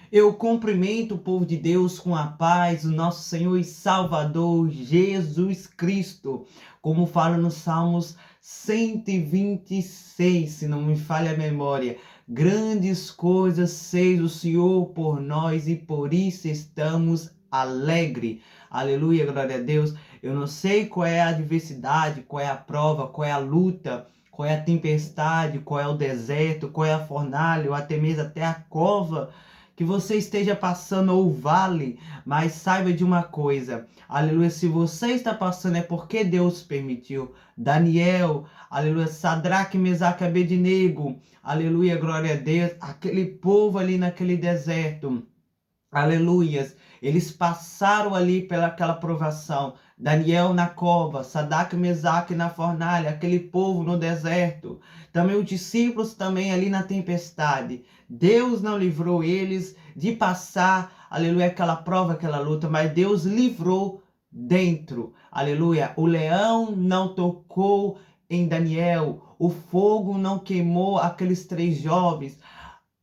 Eu cumprimento o povo de Deus com a paz, o nosso Senhor e Salvador Jesus Cristo, como fala no Salmos 126, se não me falha a memória. Grandes coisas fez o Senhor por nós e por isso estamos alegres. Aleluia, glória a Deus. Eu não sei qual é a adversidade, qual é a prova, qual é a luta, qual é a tempestade, qual é o deserto, qual é a fornalha, ou até mesmo até a cova que você esteja passando ou vale, mas saiba de uma coisa, aleluia, se você está passando é porque Deus permitiu. Daniel, aleluia, Sadraque, Mesaque, Abednego, aleluia, glória a Deus, aquele povo ali naquele deserto, aleluias, eles passaram ali pelaquela provação. Daniel na cova, Sadraque, Mesaque na fornalha, aquele povo no deserto. Também os discípulos também ali na tempestade. Deus não livrou eles de passar, aleluia, aquela prova, aquela luta, mas Deus livrou dentro. Aleluia. O leão não tocou em Daniel, o fogo não queimou aqueles 3 jovens.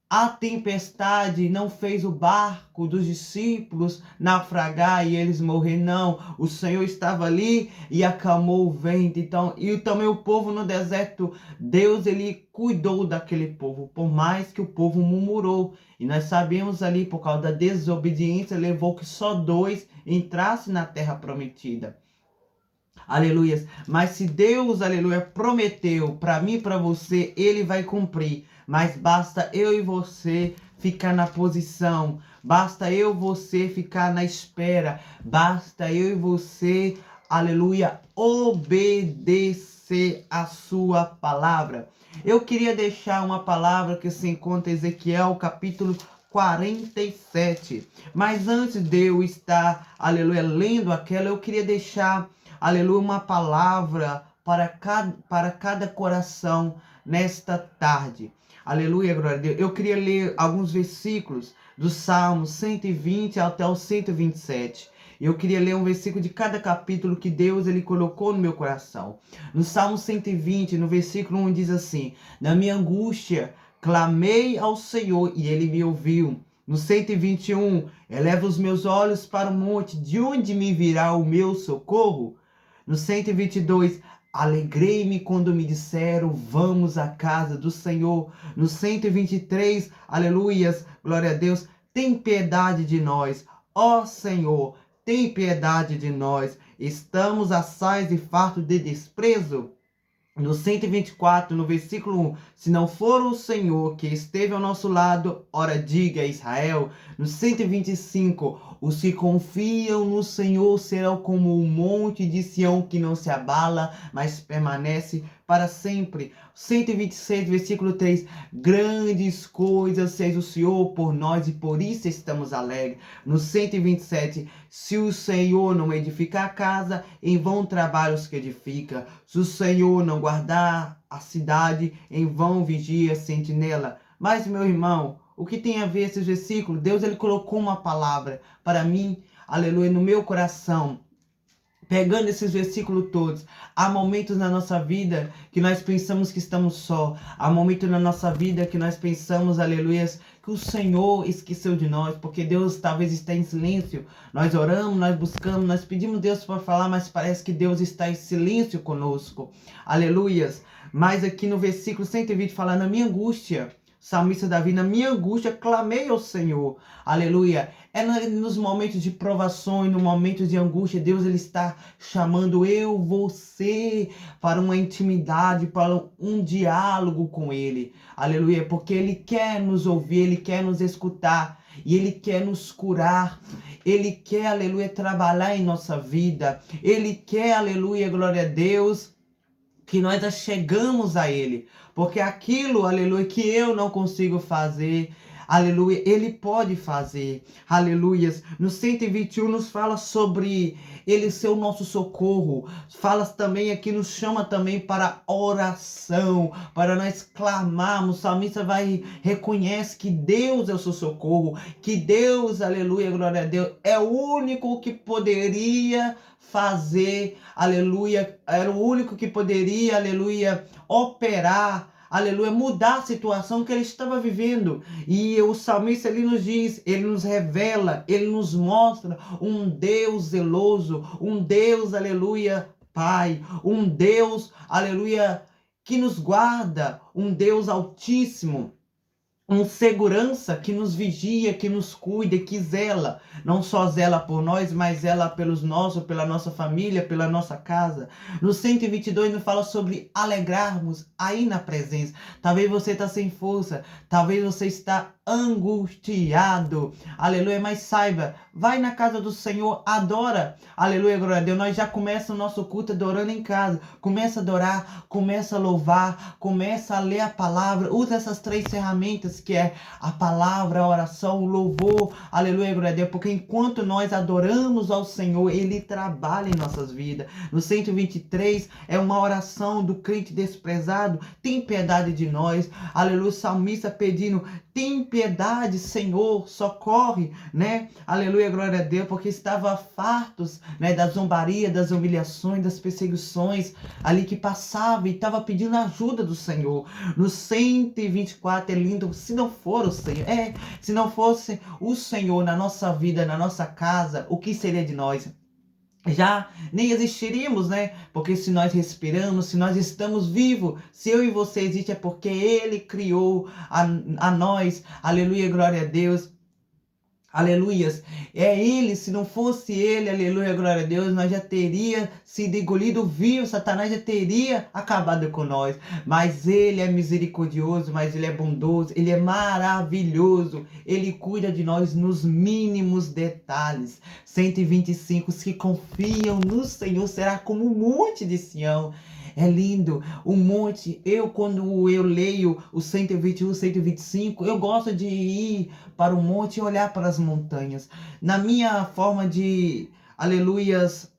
A tempestade não fez o barco dos discípulos naufragar e eles morrer, não. O Senhor estava ali e acalmou o vento. Então, e também o povo no deserto, Deus ele cuidou daquele povo, por mais que o povo murmurou. E nós sabemos ali, por causa da desobediência, levou que só 2 entrassem na terra prometida. Aleluias. Mas se Deus, aleluia, prometeu para mim e para você, ele vai cumprir. Mas basta eu e você ficar na posição. Basta eu e você ficar na espera. Basta eu e você, aleluia, obedecer a sua palavra. Eu queria deixar uma palavra que se encontra em Ezequiel, capítulo 47. Mas antes de eu estar, aleluia, lendo aquela, eu queria deixar, aleluia, uma palavra para cada coração nesta tarde. Aleluia, glória a Deus. Eu queria ler alguns versículos do Salmo 120 até o 127. Eu queria ler um versículo de cada capítulo que Deus ele colocou no meu coração. No Salmo 120, no versículo 1 diz assim: na minha angústia clamei ao Senhor e ele me ouviu. No 121, eleva os meus olhos para o monte, de onde me virá o meu socorro? No 122, alegrei-me quando me disseram, vamos à casa do Senhor. No 123, aleluias, glória a Deus, tem piedade de nós. Ó Senhor, tem piedade de nós. Estamos assaz e fartos de desprezo. No 124, no versículo 1, se não for o Senhor que esteve ao nosso lado, ora diga a Israel. No 125, os que confiam no Senhor serão como o monte de Sião que não se abala, mas permanece para sempre. 126, versículo 3, grandes coisas fez o Senhor por nós e por isso estamos alegres. No 127, se o Senhor não edificar a casa, em vão trabalham os que edificam. Se o Senhor não guardar a cidade, em vão vigia a sentinela. Mas, meu irmão, o que tem a ver esses versículos? Deus ele colocou uma palavra para mim, aleluia, no meu coração. Pegando esses versículos todos, há momentos na nossa vida que nós pensamos que estamos só. Há momentos na nossa vida que nós pensamos, aleluia, que o Senhor esqueceu de nós, porque Deus talvez está em silêncio. Nós oramos, nós buscamos, nós pedimos Deus para falar, mas parece que Deus está em silêncio conosco. Aleluias. Mas aqui no versículo 120 fala, na minha angústia, salmista Davi, na minha angústia clamei ao Senhor. Aleluia. É nos momentos de provações, no momento de angústia, Deus ele está chamando eu, você, para uma intimidade, para um diálogo com Ele. Aleluia, porque Ele quer nos ouvir, Ele quer nos escutar e Ele quer nos curar. Ele quer, aleluia, trabalhar em nossa vida. Ele quer, aleluia, glória a Deus, que nós chegamos a Ele, porque aquilo, aleluia, que eu não consigo fazer, aleluia, Ele pode fazer, aleluias. No 121 nos fala sobre Ele ser o nosso socorro, fala também aqui, nos chama também para oração, para nós clamarmos. O salmista reconhece que Deus é o seu socorro, que Deus, aleluia, glória a Deus, é o único que poderia fazer, aleluia, era o único que poderia, aleluia, operar, aleluia, mudar a situação que ele estava vivendo. E o salmista, ele nos diz, ele nos revela, ele nos mostra um Deus zeloso, um Deus, aleluia, Pai, um Deus, aleluia, que nos guarda, um Deus altíssimo, um segurança que nos vigia, que nos cuida, que zela, não só zela por nós, mas zela pelos nossos, pela nossa família, pela nossa casa. No 122 nos fala sobre alegrarmos aí na presença. Talvez você está sem força, talvez você está angustiado, aleluia, mas saiba, vai na casa do Senhor, adora, aleluia, glória a Deus. Nós já começa o nosso culto adorando em casa, começa a adorar, começa a louvar, começa a ler a palavra, usa essas 3 ferramentas que é a palavra, a oração, o louvor, aleluia, glória a Deus, porque enquanto nós adoramos ao Senhor, Ele trabalha em nossas vidas. No 123 é uma oração do crente desprezado, tem piedade de nós, aleluia, o salmista pedindo, tem piedade, Senhor, socorre, né? Aleluia, glória a Deus, porque estava fartos, né, da zombaria, das humilhações, das perseguições ali que passava e estava pedindo ajuda do Senhor. No 124 é lindo, se não for o Senhor, se não fosse o Senhor na nossa vida, na nossa casa, o que seria de nós? Já nem existiríamos, né? Porque se nós respiramos, se nós estamos vivos, se eu e você existe é porque Ele criou a nós, aleluia, glória a Deus. Aleluias, é Ele, se não fosse Ele, aleluia, glória a Deus, nós já teria sido engolido vivo, Satanás já teria acabado com nós, mas Ele é misericordioso, mas Ele é bondoso, Ele é maravilhoso, Ele cuida de nós nos mínimos detalhes. 125, os que confiam no Senhor será como o monte de Sião. É lindo, o monte, quando eu leio o 121, 125, eu gosto de ir para o monte e olhar para as montanhas. Na minha forma de, aleluias,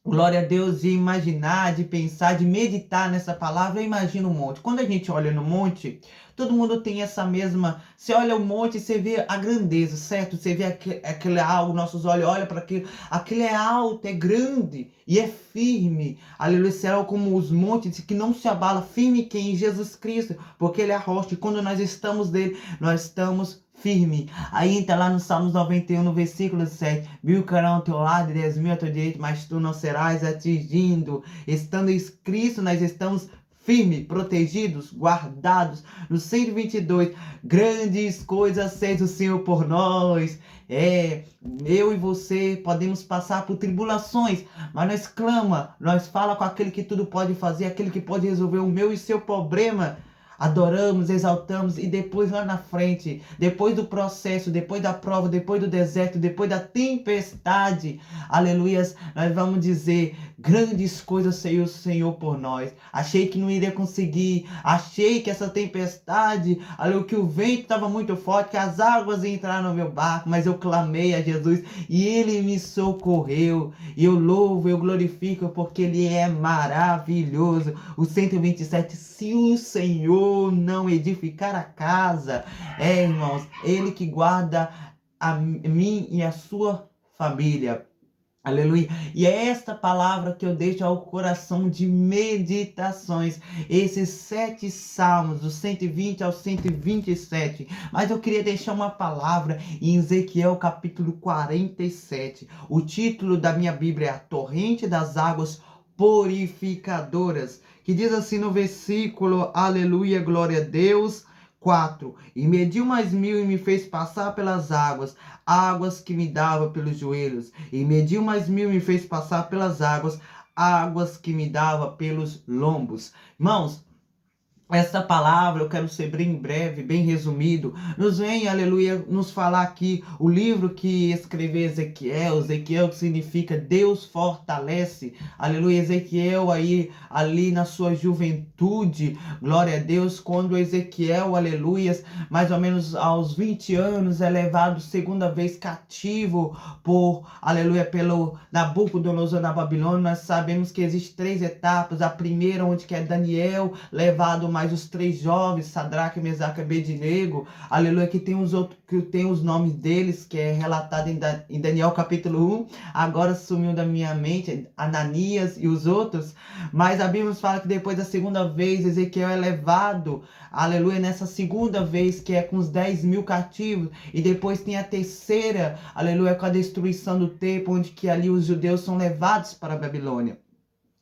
glória a Deus, de imaginar, de pensar, de meditar nessa palavra, eu imagino um monte. Quando a gente olha no monte, todo mundo tem essa mesma... Você olha o monte e você vê a grandeza, certo? Você vê aquele algo, nossos olhos olham para aquilo. Aquilo é alto, é grande e é firme. Aleluia, será como os montes que não se abala, firme que em Jesus Cristo, porque Ele é a rocha. E quando nós estamos dele, nós estamos firme. Aí entra lá no Salmos 91, no versículo 7. 1000 cairão ao teu lado e 10.000 à tua direita, mas tu não serás atingido. Estando em Cristo, nós estamos firmes, protegidos, guardados. No 122, grandes coisas fez o Senhor por nós. Eu e você podemos passar por tribulações, mas nós clama, nós fala com aquele que tudo pode fazer, aquele que pode resolver o meu e seu problema. Adoramos, exaltamos e depois lá na frente, depois do processo, depois da prova, depois do deserto, depois da tempestade, aleluias, nós vamos dizer, grandes coisas fez o Senhor por nós. Achei que não iria conseguir, achei que essa tempestade, aleluia, que o vento estava muito forte, que as águas entraram no meu barco, mas eu clamei a Jesus e Ele me socorreu. E eu louvo, eu glorifico porque Ele é maravilhoso. O 127, se o Senhor não edificar a casa, irmãos, Ele que guarda a mim e a sua família. Aleluia. E é esta palavra que eu deixo ao coração de meditações. Esses 7 salmos, do 120 ao 127. Mas eu queria deixar uma palavra em Ezequiel capítulo 47. O título da minha Bíblia é A Torrente das Águas Purificadoras. Que diz assim no versículo, aleluia, glória a Deus, 4. E mediu mais 1000 e me fez passar pelas águas, águas que me dava pelos joelhos. E mediu mais 1000 e me fez passar pelas águas, águas que me dava pelos lombos. Irmãos, essa palavra, eu quero ser bem breve, bem resumido, nos vem, aleluia, nos falar aqui o livro que escreveu Ezequiel que significa Deus fortalece, aleluia, Ezequiel ali na sua juventude, glória a Deus, quando Ezequiel, aleluia, mais ou menos aos 20 anos, é levado segunda vez cativo por, aleluia, pelo Nabucodonosor na Babilônia. Nós sabemos que existem 3 etapas, a primeira onde que é Daniel levado mas os 3 jovens, Sadraque, Mesaque e Abednego, aleluia, que tem os nomes deles, que é relatado em Daniel capítulo 1, agora sumiu da minha mente, Ananias e os outros, mas a Bíblia nos fala que depois da segunda vez, Ezequiel é levado, aleluia, nessa segunda vez, que é com os 10.000 cativos, e depois tem a terceira, aleluia, com a destruição do templo, onde que ali os judeus são levados para a Babilônia.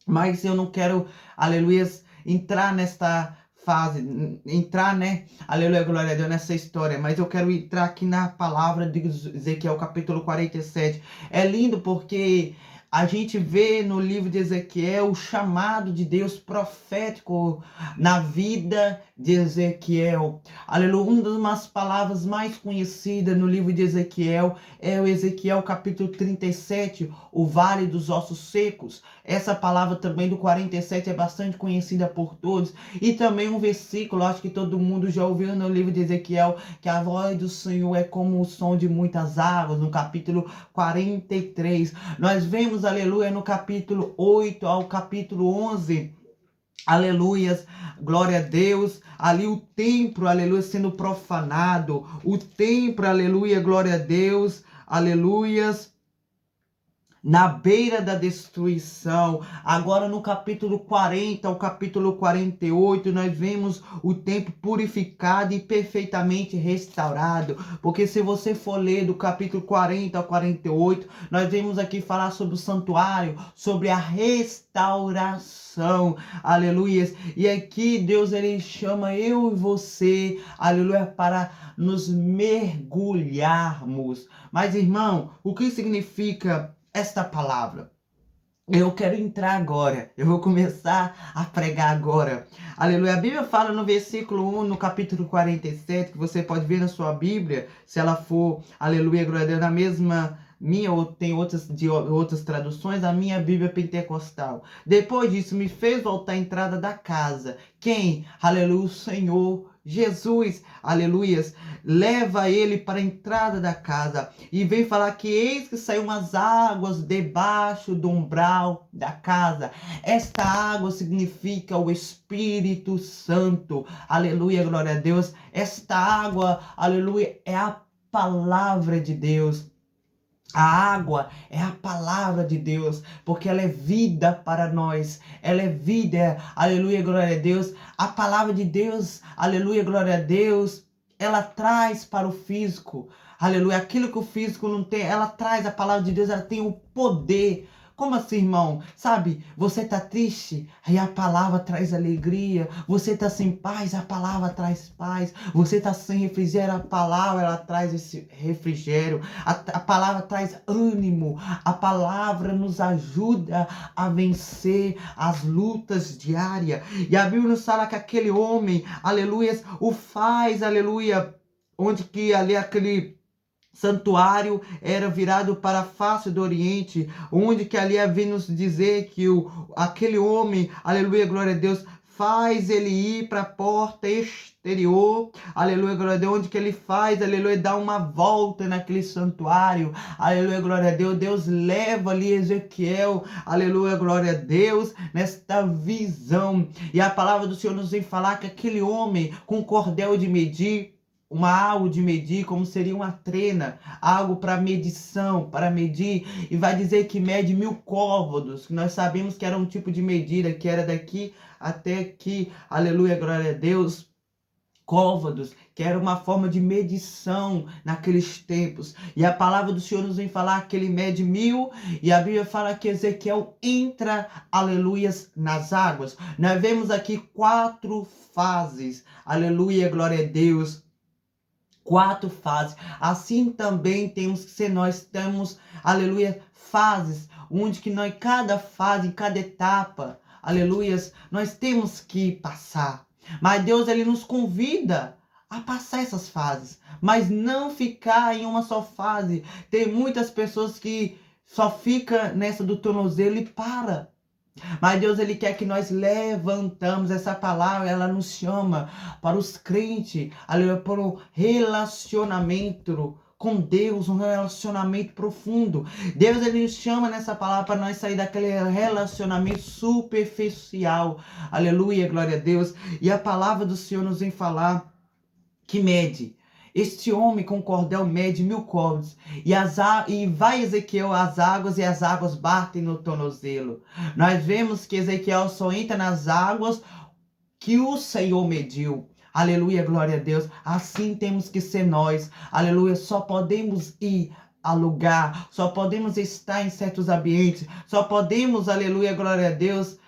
Mas eu não quero, aleluia, entrar nesta fase, entrar, né, aleluia, glória a Deus, nessa história, mas eu quero entrar aqui na palavra de Ezequiel, capítulo 47. É lindo porque a gente vê no livro de Ezequiel o chamado de Deus profético na vida de Ezequiel. Aleluia, uma das palavras mais conhecidas no livro de Ezequiel é o Ezequiel capítulo 37, o Vale dos Ossos Secos. Essa palavra também do 47 é bastante conhecida por todos. E também um versículo, acho que todo mundo já ouviu no livro de Ezequiel, que a voz do Senhor é como o som de muitas águas, no capítulo 43. Nós vemos, aleluia, no capítulo 8 ao capítulo 11, aleluias, glória a Deus, ali o templo, aleluia, sendo profanado, o templo, aleluia, glória a Deus, aleluias, na beira da destruição. Agora no capítulo 40 ao capítulo 48, nós vemos o templo purificado e perfeitamente restaurado. Porque se você for ler do capítulo 40 ao 48, nós vemos aqui falar sobre o santuário, sobre a restauração. Aleluia. E aqui Deus, ele chama eu e você, aleluia, para nos mergulharmos. Mas, irmão, o que significa esta palavra? Eu quero entrar agora, eu vou começar a pregar agora. Aleluia. A Bíblia fala no versículo 1, no capítulo 47, que você pode ver na sua Bíblia, se ela for, aleluia, glória a Deus, na mesma minha, ou tem outras de outras traduções, a minha Bíblia pentecostal. Depois disso, me fez voltar à entrada da casa. Quem? Aleluia, o Senhor Jesus, aleluias, leva ele para a entrada da casa e vem falar que eis que saiu umas águas debaixo do umbral da casa. Esta água significa o Espírito Santo, aleluia, glória a Deus. Esta água, aleluia, é a palavra de Deus. A água é a palavra de Deus, porque ela é vida para nós. Ela é vida, aleluia, glória a Deus. A palavra de Deus, aleluia, glória a Deus, ela traz para o físico, aleluia, aquilo que o físico não tem, ela traz a palavra de Deus, ela tem o poder. Como assim, irmão? Sabe, você tá triste, aí a palavra traz alegria. Você tá sem paz, a palavra traz paz. Você tá sem refrigério, a palavra, ela traz esse refrigério. A palavra traz ânimo. A palavra nos ajuda a vencer as lutas diárias. E a Bíblia nos fala que aquele homem, aleluia, o faz, aleluia, onde que ali aquele santuário era virado para a face do Oriente, onde que ali havia nos dizer que aquele homem, aleluia, glória a Deus, faz ele ir para a porta exterior, aleluia, glória a Deus, onde que ele faz, aleluia, dá uma volta naquele santuário, aleluia, glória a Deus, Deus leva ali Ezequiel, aleluia, glória a Deus, nesta visão, e a palavra do Senhor nos vem falar que aquele homem com cordel de medir, algo de medir, como seria uma trena, algo para medição, para medir, e vai dizer que mede 1000 côvados, que nós sabemos que era um tipo de medida, que era daqui até aqui, aleluia, glória a Deus, côvados, que era uma forma de medição naqueles tempos, e a palavra do Senhor nos vem falar que ele mede 1000, e a Bíblia fala que Ezequiel entra, aleluias, nas águas. Nós vemos aqui 4 fases, aleluia, glória a Deus, 4 fases. Assim também temos que ser, nós temos, aleluia, fases, onde que nós, cada fase, cada etapa, aleluias, nós temos que passar. Mas Deus, ele nos convida a passar essas fases, mas não ficar em uma só fase. Tem muitas pessoas que só ficam nessa do tornozelo e para. Mas Deus, ele quer que nós levantamos essa palavra, ela nos chama para os crentes, aleluia, para o relacionamento com Deus, um relacionamento profundo. Deus, ele nos chama nessa palavra para nós sair daquele relacionamento superficial. Aleluia, glória a Deus. E a palavra do Senhor nos vem falar que mede. Este homem com cordel mede 1000 côvados. E vai Ezequiel às águas, e as águas batem no tornozelo. Nós vemos que Ezequiel só entra nas águas que o Senhor mediu. Aleluia, glória a Deus. Assim temos que ser nós. Aleluia, só podemos ir a lugar, só podemos estar em certos ambientes, só podemos, aleluia, glória a Deus,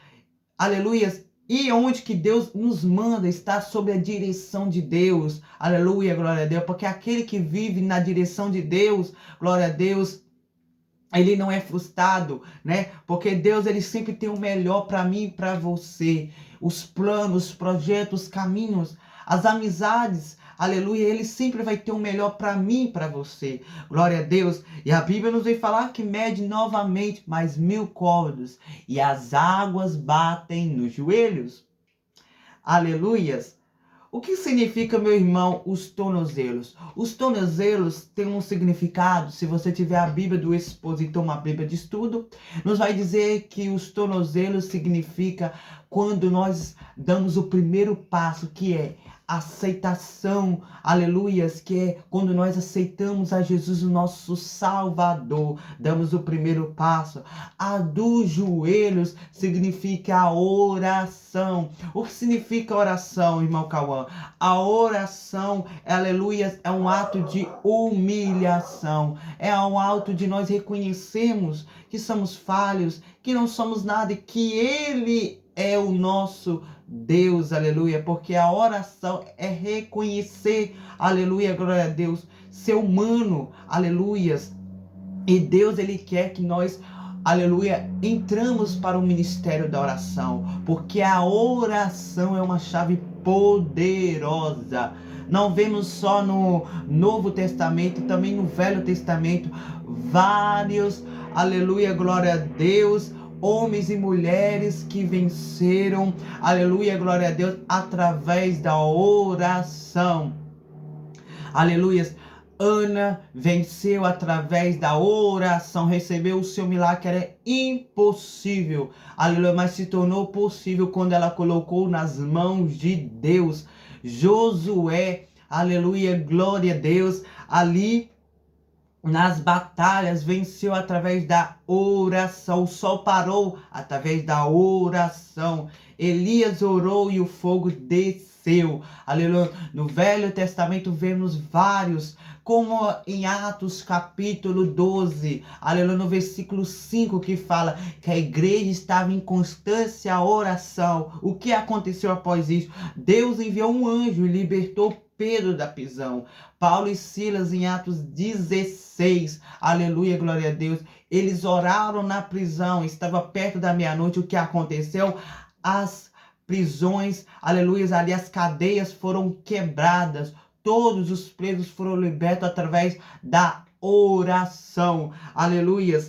aleluia, e onde que Deus nos manda estar sob a direção de Deus. Aleluia, glória a Deus. Porque aquele que vive na direção de Deus, glória a Deus, ele não é frustrado, né? Porque Deus, ele sempre tem o melhor para mim e para você. Os planos, os projetos, os caminhos, as amizades, aleluia, ele sempre vai ter o melhor para mim e para você. Glória a Deus. E a Bíblia nos vem falar que mede novamente mais 1000 côvados e as águas batem nos joelhos. Aleluias. O que significa, meu irmão, os tornozelos? Os tornozelos têm um significado. Se você tiver a Bíblia do Expositor, uma Bíblia de estudo, nos vai dizer que os tornozelos significa quando nós damos o primeiro passo, que é aceitação, aleluias, que é quando nós aceitamos a Jesus, o nosso Salvador, damos o primeiro passo. A dos joelhos significa a oração. O que significa oração, irmão Cauã? A oração, aleluia, é um ato de humilhação, é um ato de nós reconhecermos que somos falhos, que não somos nada e que Ele é o nosso Deus, aleluia, porque a oração é reconhecer, aleluia, glória a Deus, ser humano, aleluias, e Deus, ele quer que nós, aleluia, entramos para o ministério da oração, porque a oração é uma chave poderosa. Não vemos só no Novo Testamento, também no Velho Testamento, vários, aleluia, glória a Deus, homens e mulheres que venceram, aleluia, glória a Deus, através da oração. Aleluia. Ana venceu através da oração, recebeu o seu milagre que era impossível, aleluia, mas se tornou possível quando ela colocou nas mãos de Deus. Josué, aleluia, glória a Deus, ali nas batalhas venceu através da oração. O sol parou através da oração. Elias orou e o fogo desceu. Aleluia. No Velho Testamento vemos vários, como em Atos capítulo 12, aleluia, no versículo 5, que fala que a igreja estava em constância oração. O que aconteceu após isso? Deus enviou um anjo e libertou Pedro da prisão. Paulo e Silas em Atos 16, aleluia, glória a Deus, eles oraram na prisão, estava perto da meia-noite. O que aconteceu? As prisões, aleluia, ali as cadeias foram quebradas, todos os presos foram libertos através da oração, aleluia.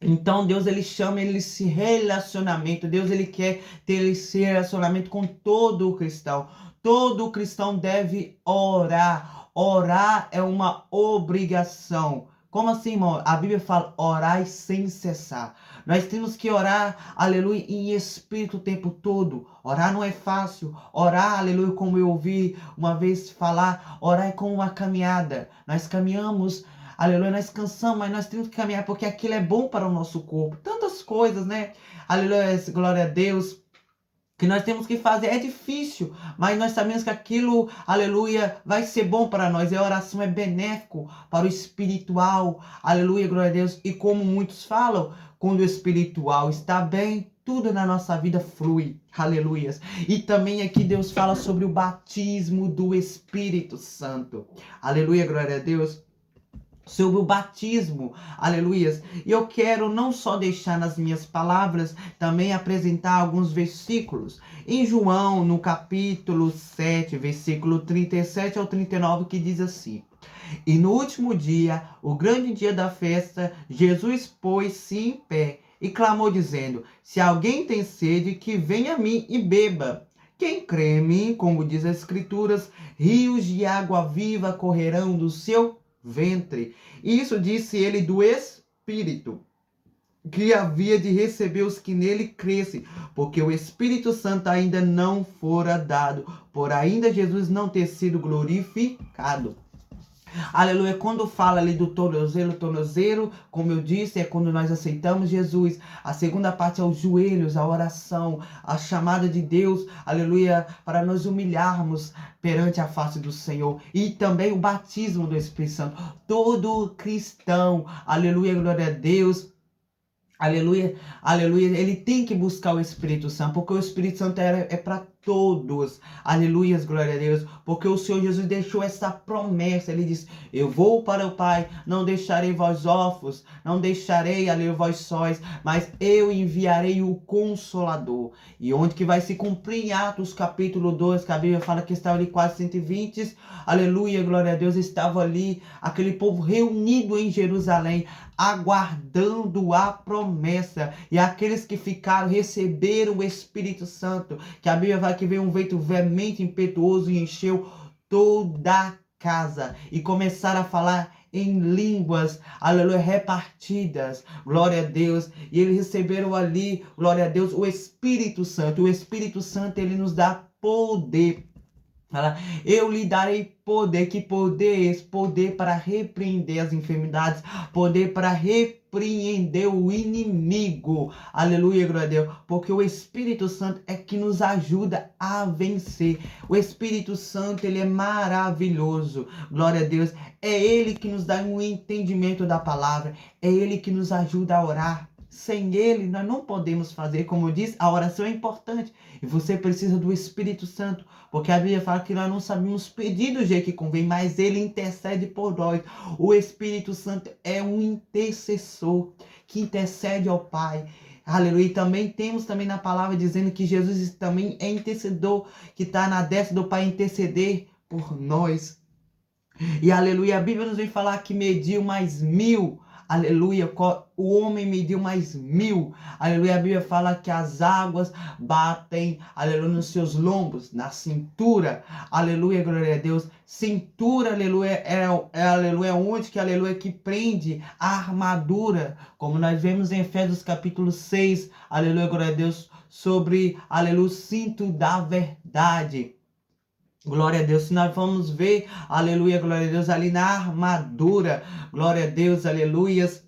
Então Deus, ele chama esse relacionamento, Deus, ele quer ter esse relacionamento com todo o cristão. Todo cristão deve orar. Orar é uma obrigação. Como assim, irmão? A Bíblia fala, orai sem cessar. Nós temos que orar, aleluia, em espírito o tempo todo. Orar não é fácil. Orar, aleluia, como eu ouvi uma vez falar, orar é como uma caminhada. Nós caminhamos, aleluia, nós cansamos, mas nós temos que caminhar porque aquilo é bom para o nosso corpo. Tantas coisas, né? Aleluia, glória a Deus, que nós temos que fazer. É difícil, mas nós sabemos que aquilo, aleluia, vai ser bom para nós. E a oração é benéfico para o espiritual, aleluia, glória a Deus. E como muitos falam, quando o espiritual está bem, tudo na nossa vida flui, aleluias. E também aqui Deus fala sobre o batismo do Espírito Santo, aleluia, glória a Deus. Sobre o batismo, aleluias. E eu quero não só deixar nas minhas palavras, também apresentar alguns versículos. Em João, no capítulo 7, versículo 37 ao 39, que diz assim: E no último dia, o grande dia da festa, Jesus pôs-se em pé e clamou dizendo: Se alguém tem sede, que venha a mim e beba. Quem crê em mim, como diz as Escrituras, rios de água viva correrão do seu ventre. Isso disse ele do Espírito, que havia de receber os que nele crescem, porque o Espírito Santo ainda não fora dado, por ainda Jesus não ter sido glorificado. Aleluia. Quando fala ali do tornozelo, como eu disse, é quando nós aceitamos Jesus. A segunda parte é os joelhos, a oração, a chamada de Deus, aleluia, para nos humilharmos perante a face do Senhor. E também o batismo do Espírito Santo. Todo cristão, aleluia, glória a Deus, aleluia, aleluia, ele tem que buscar o Espírito Santo, porque o Espírito Santo é para todos, aleluia, glória a Deus, porque o Senhor Jesus deixou essa promessa, ele disse, eu vou para o Pai, não deixarei vós órfãos, não deixarei, aleluia, vós sóis, mas eu enviarei o Consolador. E onde que vai se cumprir em Atos capítulo 2, que a Bíblia fala que estava ali quase 120, aleluia, glória a Deus, estava ali aquele povo reunido em Jerusalém, aguardando a promessa, e aqueles que ficaram receberam o Espírito Santo, que a Bíblia vai que veio um vento veemente, impetuoso e encheu toda a casa, e começaram a falar em línguas, aleluia, repartidas, glória a Deus, e eles receberam ali, glória a Deus, o Espírito Santo. O Espírito Santo, ele nos dá poder. Eu lhe darei poder, que poder é esse? Poder para repreender as enfermidades, poder para repreender o inimigo, aleluia, glória a Deus, porque o Espírito Santo é que nos ajuda a vencer. O Espírito Santo, ele é maravilhoso, glória a Deus, é ele que nos dá um entendimento da palavra, é ele que nos ajuda a orar. Sem ele, nós não podemos fazer, como eu disse, a oração é importante. E você precisa do Espírito Santo, porque a Bíblia fala que nós não sabemos pedir do jeito que convém, mas ele intercede por nós. O Espírito Santo é um intercessor que intercede ao Pai. Aleluia. E também temos também na palavra dizendo que Jesus também é intercedor, que está na destra do Pai interceder por nós. E aleluia, a Bíblia nos vem falar que mediu mais 1000. Aleluia, o homem mediu mais 1000. Aleluia, a Bíblia fala que as águas batem, aleluia, nos seus lombos, na cintura. Aleluia, glória a Deus. Cintura, aleluia, aleluia, onde que, aleluia, que prende a armadura. Como nós vemos em Efésios capítulo 6, aleluia, glória a Deus, sobre, aleluia, o cinto da verdade. Glória a Deus, se nós vamos ver, aleluia, glória a Deus, ali na armadura, glória a Deus, aleluias,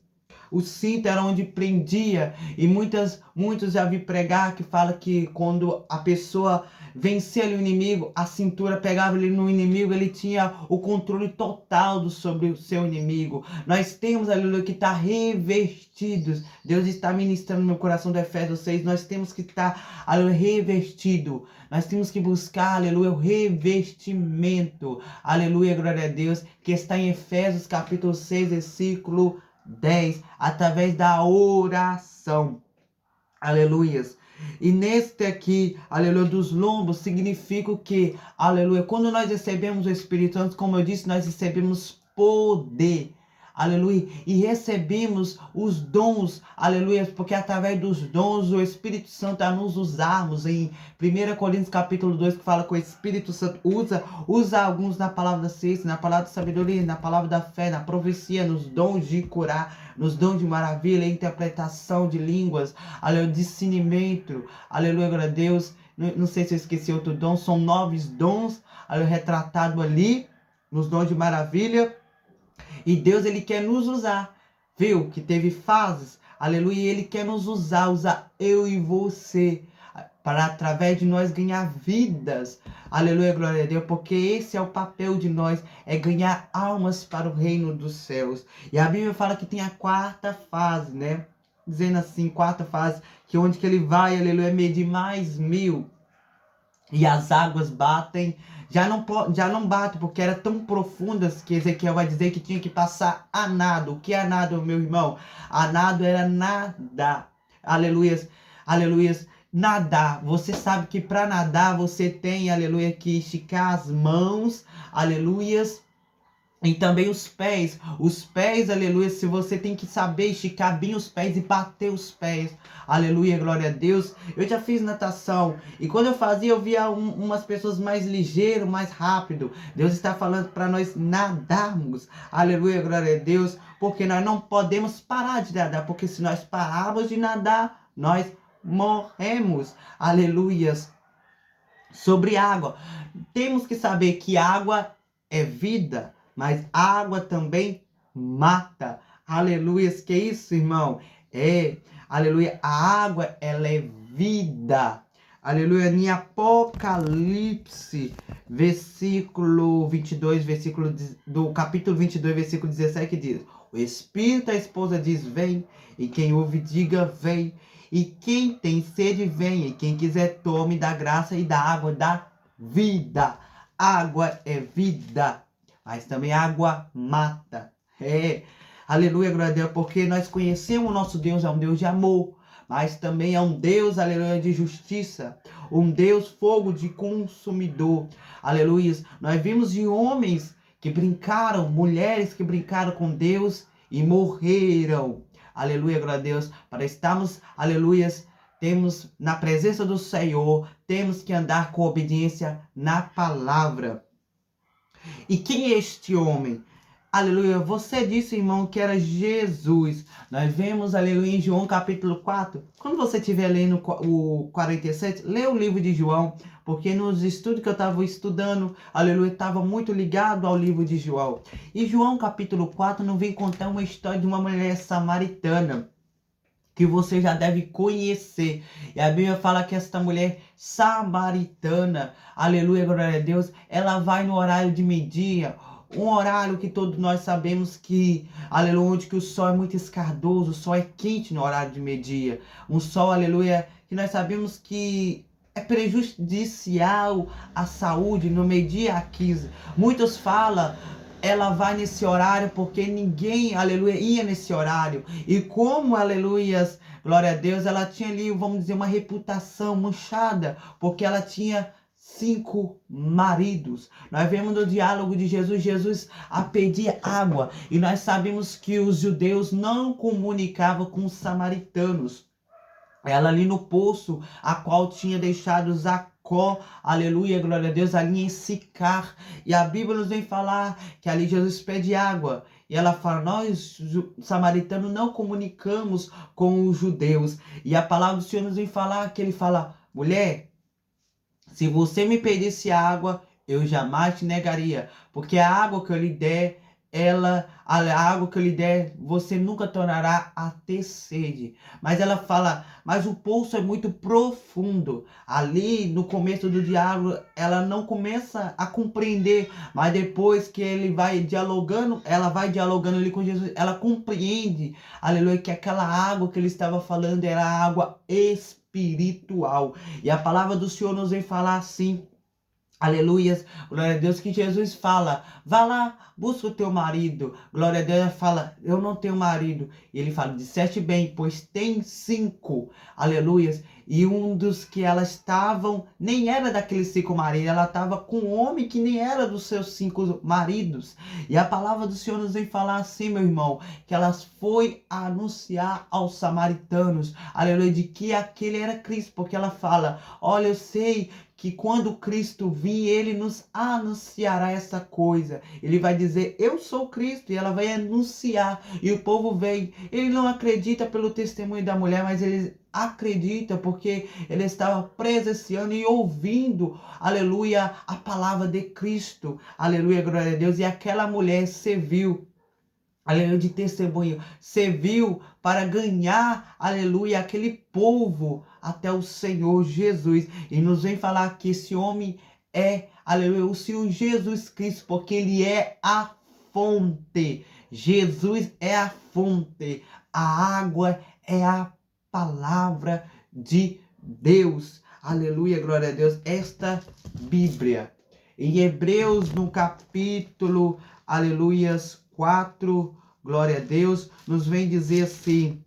o cinto era onde prendia, e muitos já vi pregar que fala que quando a pessoa vencia ali o inimigo, a cintura pegava ele no inimigo, ele tinha o controle total sobre o seu inimigo. Nós temos, aleluia, que estar revestidos. Deus está ministrando no meu coração do Efésios 6, nós temos que estar, aleluia, revestido. Nós temos que buscar, aleluia, o revestimento, aleluia, glória a Deus, que está em Efésios capítulo 6, versículo 10, através da oração, aleluias. E neste aqui, aleluia, dos lombos, significa o que? Aleluia, quando nós recebemos o Espírito Santo, como eu disse, nós recebemos poder, aleluia, e recebemos os dons, aleluia, porque através dos dons o Espírito Santo a nos usarmos. Em 1 Coríntios capítulo 2, que fala que o Espírito Santo usa alguns na palavra da ciência, na palavra da sabedoria, na palavra da fé, na profecia, nos dons de curar, nos dons de maravilha, interpretação de línguas, aleluia, discernimento, aleluia, glória a Deus. Não sei se eu esqueci outro dom, são 9 dons, aleluia, retratado ali, nos dons de maravilha. E Deus, ele quer nos usar, viu? Que teve fases, aleluia, e ele quer nos usar eu e você, para através de nós ganhar vidas, aleluia, glória a Deus, porque esse é o papel de nós, é ganhar almas para o reino dos céus. E a Bíblia fala que tem a 4ª fase, né? Dizendo assim, 4ª fase, que onde que ele vai, aleluia, medir mais 1000. E as águas batem, já não bate, porque eram tão profundas que Ezequiel vai dizer que tinha que passar a nado. O que é a nado, meu irmão? A nado era nadar. Aleluias, aleluias, nadar. Você sabe que para nadar você tem, aleluia, que esticar as mãos, aleluias, E também os pés, aleluia, se você tem que saber esticar bem os pés e bater os pés, aleluia, glória a Deus. Eu já fiz natação e quando eu fazia eu via umas pessoas mais ligeiras, mais rápido. Deus está falando para nós nadarmos, aleluia, glória a Deus, porque nós não podemos parar de nadar, porque se nós pararmos de nadar, nós morremos, aleluias. Sobre água, temos que saber que água é vida, mas água também mata. Aleluia, que isso, irmão? Aleluia, a água, ela é vida. Aleluia, em Apocalipse, versículo 22, do capítulo 22, versículo 17, diz: o Espírito da esposa diz, vem, e quem ouve diga, vem. E quem tem sede, venha. E quem quiser, tome da graça e da água da vida. Água é vida, mas também água mata. Aleluia, glória a Deus, porque nós conhecemos o nosso Deus, é um Deus de amor, mas também é um Deus, aleluia, de justiça, um Deus fogo de consumidor. Aleluia, nós vimos de homens que brincaram, mulheres que brincaram com Deus e morreram. Aleluia, glória a Deus, para estarmos, aleluias, temos na presença do Senhor, temos que andar com obediência na palavra. E quem é este homem? Aleluia, você disse, irmão, que era Jesus. Nós vemos, aleluia, em João capítulo 4. Quando você estiver lendo o 47, lê o livro de João, porque nos estudos que eu estava estudando, aleluia, estava muito ligado ao livro de João. E João capítulo 4 não vem contar uma história de uma mulher samaritana, que você já deve conhecer. E a Bíblia fala que esta mulher samaritana, aleluia, glória a Deus, ela vai no horário de meio-dia, um horário que todos nós sabemos que, aleluia, onde que o sol é muito escardoso, o sol é quente no horário de meio-dia. Um sol, aleluia, que nós sabemos que é prejudicial à saúde no meio-dia a 15. Muitos falam, ela vai nesse horário porque ninguém, aleluia, ia nesse horário. E como, aleluias, glória a Deus, ela tinha ali, vamos dizer, uma reputação manchada, porque ela tinha 5 maridos. Nós vemos no diálogo de Jesus a pedir água. E nós sabemos que os judeus não comunicavam com os samaritanos. Ela ali no poço, a qual tinha deixado Jacó, aleluia, glória a Deus, ali em Sicar. E a Bíblia nos vem falar que ali Jesus pede água. E ela fala, nós, samaritanos, não comunicamos com os judeus. E a palavra do Senhor nos vem falar que ele fala, mulher, se você me pedisse água, eu jamais te negaria. Porque a água que eu lhe der, a água que eu lhe der, você nunca tornará a ter sede. Mas ela fala, mas o poço é muito profundo. Ali no começo do diálogo, ela não começa a compreender, mas depois que ele vai dialogando, ela vai dialogando ali com Jesus, ela compreende, aleluia, que aquela água que ele estava falando era água espiritual. E a palavra do Senhor nos vem falar assim, aleluias, glória a Deus, que Jesus fala, vá lá, busca o teu marido. Glória a Deus, ela fala, eu não tenho marido. E ele fala, disseste bem, pois tem 5, aleluias. E um dos que elas estavam, nem era daqueles 5 maridos, ela estava com um homem que nem era dos seus 5 maridos. E a palavra do Senhor nos vem falar assim, meu irmão, que elas foi anunciar aos samaritanos, aleluia, de que aquele era Cristo, porque ela fala, olha, eu sei que quando Cristo vir, ele nos anunciará essa coisa. Ele vai dizer, eu sou Cristo, e ela vai anunciar. E o povo vem, ele não acredita pelo testemunho da mulher, mas ele acredita porque ele estava presenciando e ouvindo, aleluia, a palavra de Cristo. Aleluia, glória a Deus. E aquela mulher serviu, aleluia, de testemunho, serviu para ganhar, aleluia, aquele povo até o Senhor Jesus. E nos vem falar que esse homem é, aleluia, o Senhor Jesus Cristo, porque ele é a fonte. Jesus é a fonte. A água é a palavra de Deus. Aleluia, glória a Deus. Esta Bíblia, em Hebreus, no capítulo, aleluias, 4, glória a Deus, nos vem dizer assim,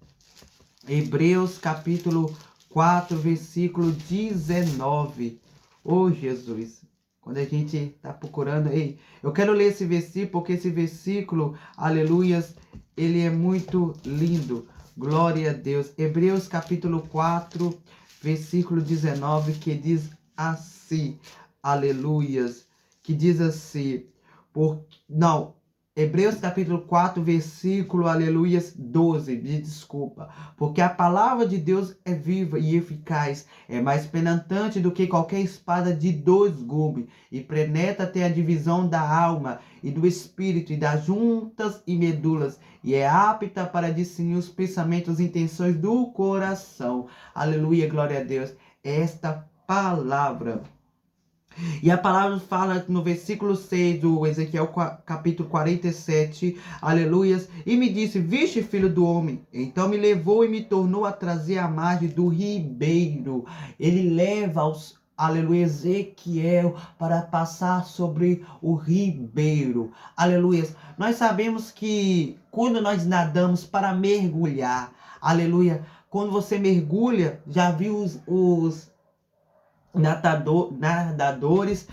Hebreus capítulo 4, versículo 19. Oh, Jesus, quando a gente está procurando. Ei, eu quero ler esse versículo, porque esse versículo, aleluias, ele é muito lindo. Glória a Deus. Hebreus capítulo 4, versículo 19, que diz assim, aleluias, que diz assim, Hebreus capítulo 4, versículo, aleluias, 12, me desculpa. Porque a palavra de Deus é viva e eficaz, é mais penetrante do que qualquer espada de dois gumes, e penetra até a divisão da alma e do espírito e das juntas e medulas, e é apta para discernir os pensamentos e intenções do coração. Aleluia, glória a Deus. Esta palavra. E a palavra fala no versículo 6 do Ezequiel capítulo 47, aleluias, e me disse, viste, filho do homem? Então me levou e me tornou a trazer a margem do ribeiro. Ele leva aleluia, Ezequiel para passar sobre o ribeiro. Aleluia. Nós sabemos que quando nós nadamos para mergulhar, aleluia, quando você mergulha, já viu os nadadores,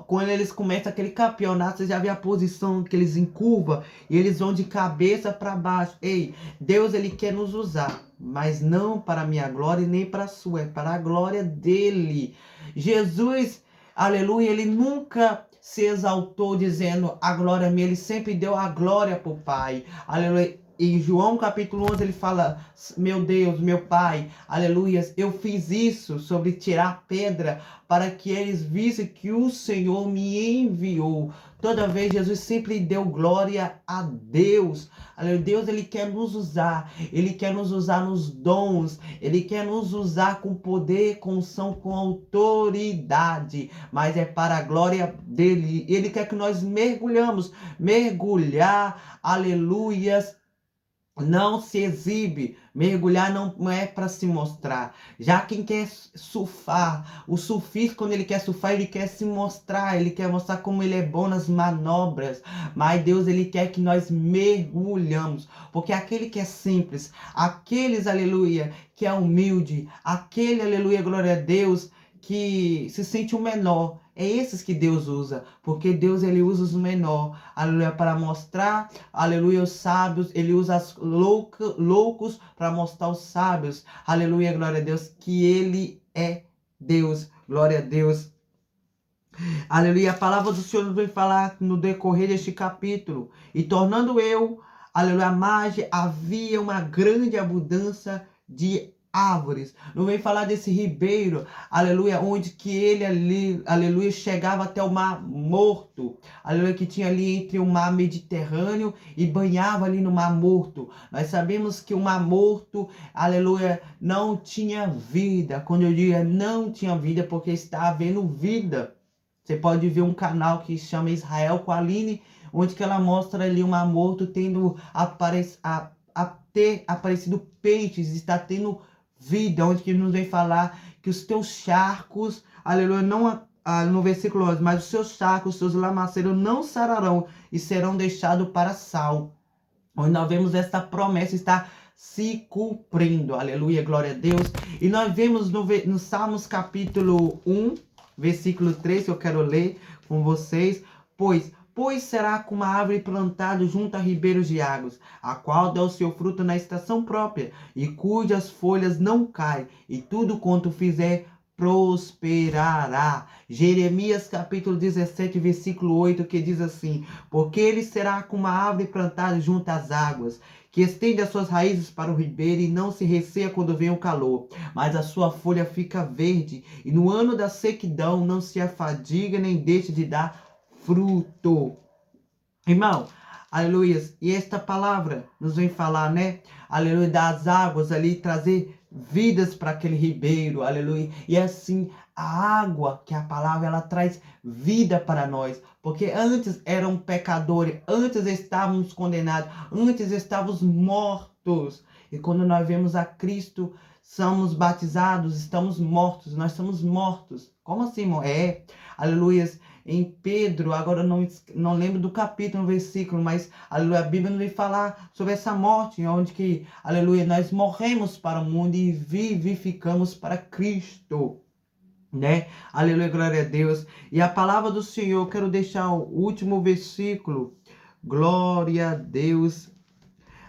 quando eles começam aquele campeonato, você já vê a posição que eles encurvam e eles vão de cabeça para baixo. Ei, Deus, ele quer nos usar, mas não para a minha glória e nem para a sua, é para a glória dele. Jesus, aleluia, ele nunca se exaltou dizendo a glória é minha, ele sempre deu a glória para o Pai. Aleluia. Em João capítulo 11 ele fala, meu Deus, meu Pai, aleluias, eu fiz isso sobre tirar pedra para que eles vissem que o Senhor me enviou. Toda vez Jesus sempre deu glória a Deus. Aleluia. Deus, ele quer nos usar, ele quer nos usar nos dons, ele quer nos usar com poder, com unção, com autoridade, mas é para a glória dele. Ele quer que nós mergulhar, aleluias, não se exibe, mergulhar não é para se mostrar. Já quem quer surfar, o surfista, quando ele quer surfar, ele quer se mostrar, ele quer mostrar como ele é bom nas manobras. Mas Deus, ele quer que nós mergulhamos, porque aquele que é simples, aqueles, aleluia, que é humilde, aquele, aleluia, glória a Deus, que se sente o menor, é esses que Deus usa, porque Deus, ele usa os menores, aleluia, para mostrar, aleluia, os sábios, ele usa os loucos para mostrar os sábios, aleluia, glória a Deus, que ele é Deus, glória a Deus. Aleluia, a palavra do Senhor nos vem falar no decorrer deste capítulo, e tornando eu, aleluia, a margem, havia uma grande abundância de árvores. Não vem falar desse ribeiro, aleluia, onde que ele ali, aleluia, chegava até o mar Morto, aleluia, que tinha ali entre o mar Mediterrâneo e banhava ali no mar Morto. Nós sabemos que o mar Morto, aleluia, não tinha vida. Quando eu digo não tinha vida, porque está havendo vida. Você pode ver um canal que chama Israel com a Aline, onde que ela mostra ali o mar Morto tendo ter aparecido peixes, está tendo vida, onde que nos vem falar que os teus charcos, aleluia, não no versículo 11, mas os seus charcos, os seus lamaceiros não sararão e serão deixados para sal. Onde nós vemos esta promessa está se cumprindo, aleluia, glória a Deus. E nós vemos no Salmos capítulo 1, versículo 3, que eu quero ler com vocês, pois será como uma árvore plantada junto a ribeiros de águas, a qual dá o seu fruto na estação própria, e cujas folhas não caem, e tudo quanto fizer prosperará. Jeremias capítulo 17, versículo 8, que diz assim, porque ele será como uma árvore plantada junto às águas, que estende as suas raízes para o ribeiro e não se resseca quando vem o calor, mas a sua folha fica verde, e no ano da sequidão não se afadiga nem deixa de dar fruto. Irmão, aleluia, e esta palavra nos vem falar, né, aleluia, das águas ali, trazer vidas para aquele ribeiro, aleluia, e assim, a água, que é a palavra, ela traz vida para nós, porque antes eram pecadores, antes estávamos condenados, antes estávamos mortos, e quando nós vemos a Cristo, somos batizados, estamos mortos, nós somos mortos. Como assim, irmão? Aleluia, em Pedro, agora eu não lembro do capítulo, no versículo, mas aleluia, a Bíblia nos vem falar sobre essa morte, onde que, aleluia, nós morremos para o mundo e vivificamos para Cristo. né? Aleluia, glória a Deus. E a palavra do Senhor, eu quero deixar o último versículo. Glória a Deus.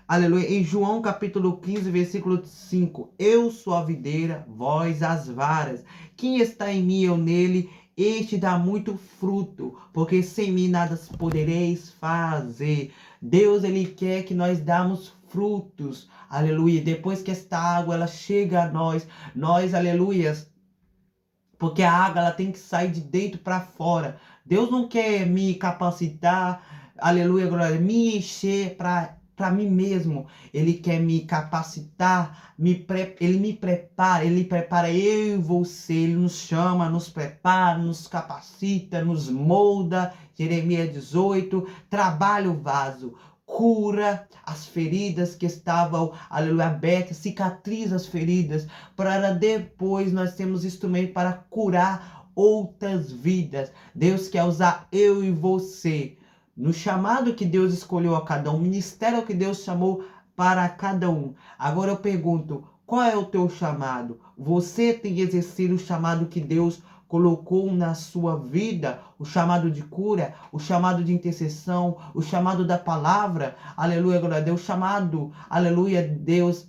Aleluia. Em João capítulo 15, versículo 5. Eu sou a videira, vós as varas. Quem está em mim, eu nele, este dá muito fruto, porque sem mim nada podereis fazer. Deus, ele quer que nós damos frutos. Aleluia. Depois que esta água ela chega a nós, aleluias, porque a água ela tem que sair de dentro para fora. Deus não quer me capacitar, aleluia, glória, me encher para mim mesmo. Ele quer me capacitar, ele prepara eu e você, ele nos chama, nos prepara, nos capacita, nos molda. Jeremias 18, trabalha o vaso, cura as feridas que estavam, aleluia, abertas, cicatriza as feridas, para depois nós termos instrumento para curar outras vidas. Deus quer usar eu e você no chamado que Deus escolheu a cada um, ministério que Deus chamou para cada um. Agora eu pergunto, qual é o teu chamado? Você tem exercido o chamado que Deus colocou na sua vida, o chamado de cura, o chamado de intercessão, o chamado da palavra, aleluia, glória a Deus, o chamado, aleluia, Deus,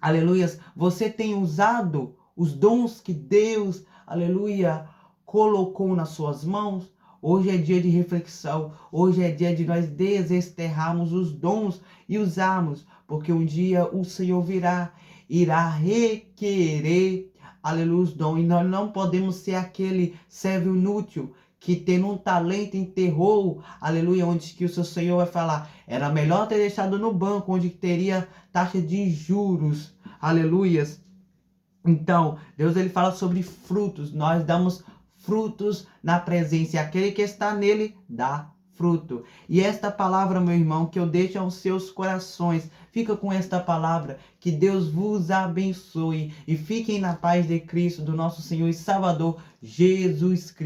aleluias, você tem usado os dons que Deus, aleluia, colocou nas suas mãos? Hoje é dia de reflexão, hoje é dia de nós desesterrarmos os dons e usarmos, porque um dia o Senhor irá requerer, aleluia, os dons, e nós não podemos ser aquele servo inútil que tendo um talento enterrou, aleluia, onde que o seu Senhor vai falar, era melhor ter deixado no banco, onde teria taxa de juros, aleluias. Então, Deus ele fala sobre frutos, nós damos frutos na presença, e aquele que está nele dá fruto. E esta palavra, meu irmão, que eu deixo aos seus corações, fica com esta palavra, que Deus vos abençoe, e fiquem na paz de Cristo, do nosso Senhor e Salvador, Jesus Cristo.